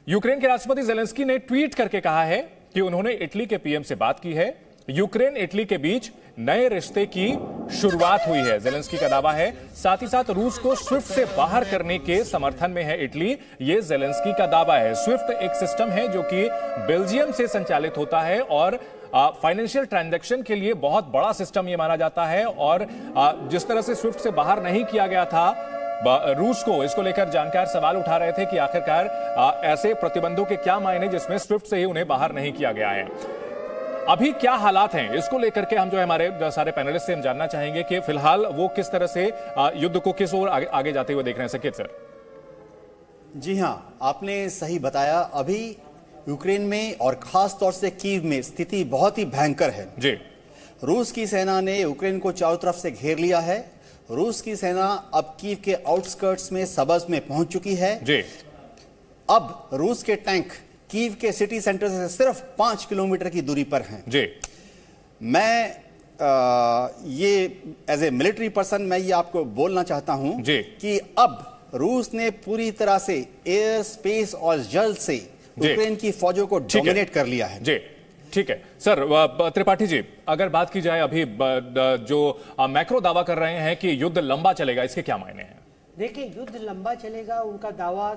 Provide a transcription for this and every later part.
Ukraine के राष्ट्रपति Zelensky ने ट्वीट करके कहा है कि उन्होंने इटली के पीएम से बात की है। यूक्रेन इटली के बीच नए रिश्ते की शुरुआत हुई है, जेलेंस्की का दावा है। साथ ही साथ रूस को स्विफ्ट से बाहर करने के समर्थन में है इटली, ये जेलेंस्की का दावा है। स्विफ्ट एक सिस्टम है जो कि बेल्जियम से संचालित होता है और फाइनेंशियल ट्रांजैक्शन के लिए बहुत बड़ा सिस्टम ये माना जाता है। और जिस तरह से स्विफ्ट से बाहर नहीं किया गया था रूस को, इसको लेकर जानकार सवाल उठा रहे थे कि आखिरकार ऐसे प्रतिबंधों के क्या मायने जिसमें स्विफ्ट से ही उन्हें बाहर नहीं किया गया है। अभी क्या हालात हैं, इसको लेकर के हम जो है हमारे सारे पैनलिस्ट से हम जानना चाहेंगे कि फिलहाल वो किस तरह से युद्ध को किस ओर आगे जाते हुए देख रहे हैं। सकेत सर। जी हां, आपने सही बताया। अभी यूक्रेन में और खास तौर से कीव में स्थिति बहुत ही भयंकर है जी। रूस की सेना ने यूक्रेन को चारों तरफ से घेर लिया है। रूस की सेना अब कीव के आउटस्कर्ट्स में सबज में पहुंच चुकी है जी। अब रूस के टैंक कीव के सिटी सेंटर से सिर्फ 5 किलोमीटर की दूरी पर हैं जी। मैं ये एज ए मिलिट्री पर्सन मैं ये आपको बोलना चाहता हूं जी कि अब रूस ने पूरी तरह से एयर, स्पेस और जल से यूक्रेन की फौजों को डोमिनेट कर लिया है जी। ठीक है सर। त्रिपाठी जी, अगर बात की जाए अभी जो मैक्रो दावा कर रहे हैं कि युद्ध लंबा चलेगा, इसके क्या मायने हैं? देखिए, युद्ध लंबा चलेगा, उनका दावा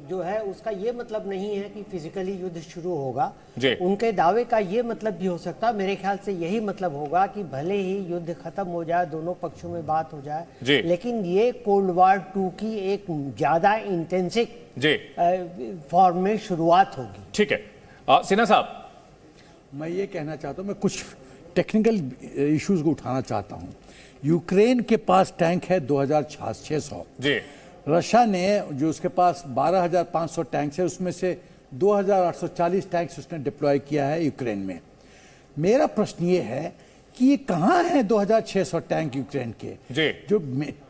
जो है उसका ये मतलब नहीं है कि फिजिकली युद्ध शुरू होगा जी। उनके दावे का ये मतलब भी हो सकता है, मेरे ख्याल से यही मतलब होगा कि भले ही युद्ध खत्म हो जाए, दोनों पक्षों में बात हो जाए जी। लेकिन ये कोल्ड वॉर 2 की एक ज्यादा इंटेंसिव जी फॉर्म में शुरुआत होगी। ठीक है सिन्हा साहब, मैं ये कहना चाहता हूँ, मैं कुछ टेक्निकल इश्यूज को उठाना चाहता हूँ। यूक्रेन के पास टैंक है 2600 जी। रशिया ने जो उसके पास 12,500 टैंक्स है, उसमें से 2,840 टैंक्स उसने डिप्लॉय किया है यूक्रेन में। मेरा प्रश्न ये है कि ये कहाँ है 2,600 टैंक यूक्रेन के जी। जो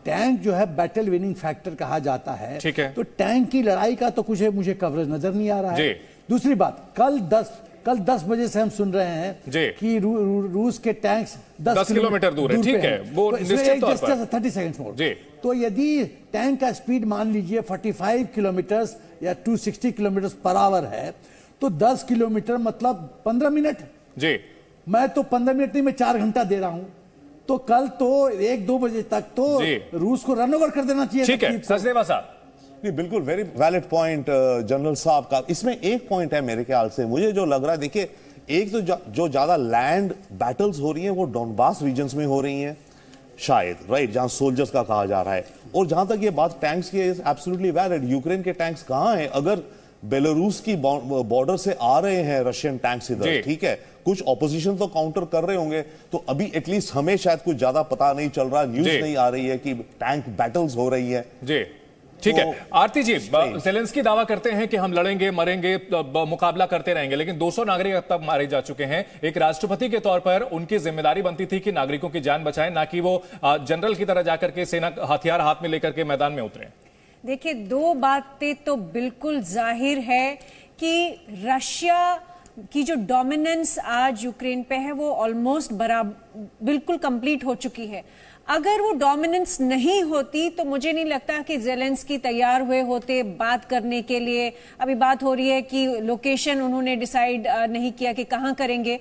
टैंक जो है बैटल विनिंग फैक्टर कहा जाता है, ठीक है, तो टैंक की लड़ाई का तो कुछ मुझे कवरेज नजर नहीं आ रहा है। दूसरी बात, कल 10 बजे से हम सुन रहे हैं कि रूस के टैंक्स 10 किलोमीटर दूर है, ठीक है, वो निश्चित तौर पर 30 सेकंड्स मोर जी। तो यदि टैंक का स्पीड मान लीजिए 45 किलोमीटर या 260 किलोमीटर पर आवर है, तो 10 किलोमीटर मतलब 15 मिनट जी। मैं तो 15 मिनट नहीं, मैं 4 घंटा दे रहा हूं। तो कल तो 1-2 बजे तक तो रूस को रन ओवर कर देना चाहिए। ठीक है सचदेवा साहब। नहीं, बिल्कुल वेरी वैलिड पॉइंट जनरल साहब का। इसमें एक पॉइंट है मेरे ख्याल से, मुझे जो लग रहा है, देखिए, एक तो जो ज्यादा लैंड बैटल्स हो रही हैं वो डोनबास रीजन्स में हो रही हैं शायद, राइट, जहां सोल्जर्स का कहा जा रहा है। और जहां तक ये बात टैंक्स की है, एब्सोल्युटली वैलिड। यूक्रेन के टैंक्स कहां हैं? अगर बेलारूस की बॉर्डर से आ रहे हैं रशियन टैंक्स इधर, ठीक है, कुछ ऑपोजिशन तो काउंटर कर रहे होंगे, तो अभी एटलीस्ट हमें शायद कुछ ज्यादा पता नहीं चल रहा, न्यूज नहीं आ रही है कि टैंक बैटल्स हो रही है जी। ठीक है आरती जी, जेलेंस्की दावा करते हैं कि हम लड़ेंगे, मरेंगे, मुकाबला करते रहेंगे, लेकिन 200 नागरिक अब तक मारे जा चुके हैं। एक राष्ट्रपति के तौर पर उनकी जिम्मेदारी बनती थी कि नागरिकों की जान बचाएं, ना कि वो जनरल की तरह जाकर के सेना हथियार हाथ में लेकर के मैदान में उतरे। देखिए, दो बातें तो बिल्कुल जाहिर है कि रशिया की जो डोमिनेंस आज यूक्रेन पे है वो ऑलमोस्ट बिल्कुल कंप्लीट हो चुकी है। अगर वो डोमिनेंस नहीं होती तो मुझे नहीं लगता कि जेलेंस्की तैयार हुए होते बात करने के लिए। अभी बात हो रही है कि लोकेशन उन्होंने डिसाइड नहीं किया कि कहां करेंगे,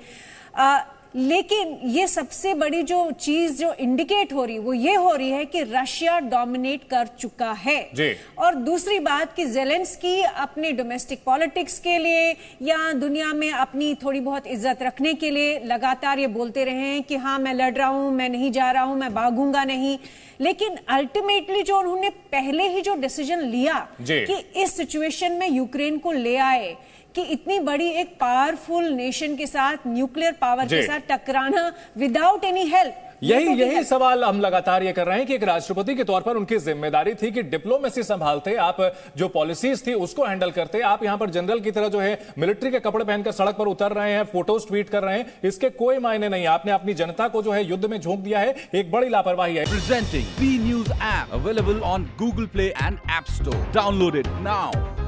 लेकिन ये सबसे बड़ी जो चीज जो इंडिकेट हो रही वो ये हो रही है कि रशिया डोमिनेट कर चुका है जी। और दूसरी बात कि जेलेंस्की अपने डोमेस्टिक पॉलिटिक्स के लिए या दुनिया में अपनी थोड़ी बहुत इज्जत रखने के लिए लगातार ये बोलते रहे हैं कि हाँ मैं लड़ रहा हूं, मैं नहीं जा रहा हूं, मैं भागूंगा नहीं। लेकिन अल्टीमेटली जो उन्होंने पहले ही जो डिसीजन लिया कि इस सिचुएशन में यूक्रेन को ले आए कि इतनी बड़ी एक पावरफुल नेशन के साथ, न्यूक्लियर पावर के साथ टकराना विदाउट एनी हेल्प, यही सवाल हम लगातार ये कर रहे हैं कि एक राष्ट्रपति के तौर पर उनकी जिम्मेदारी थी कि डिप्लोमेसी संभालते, आप जो पॉलिसीज थी उसको हैंडल करते। आप यहां पर जनरल की तरह जो है मिलिट्री के कपड़े पहनकर सड़क पर उतर रहे हैं, फोटोज ट्वीट कर रहे हैं, इसके कोई मायने नहीं। आपने अपनी जनता को जो है युद्ध में झोंक दिया है, एक बड़ी लापरवाही है। Presenting B news app available on Google Play and App Store. Download it now.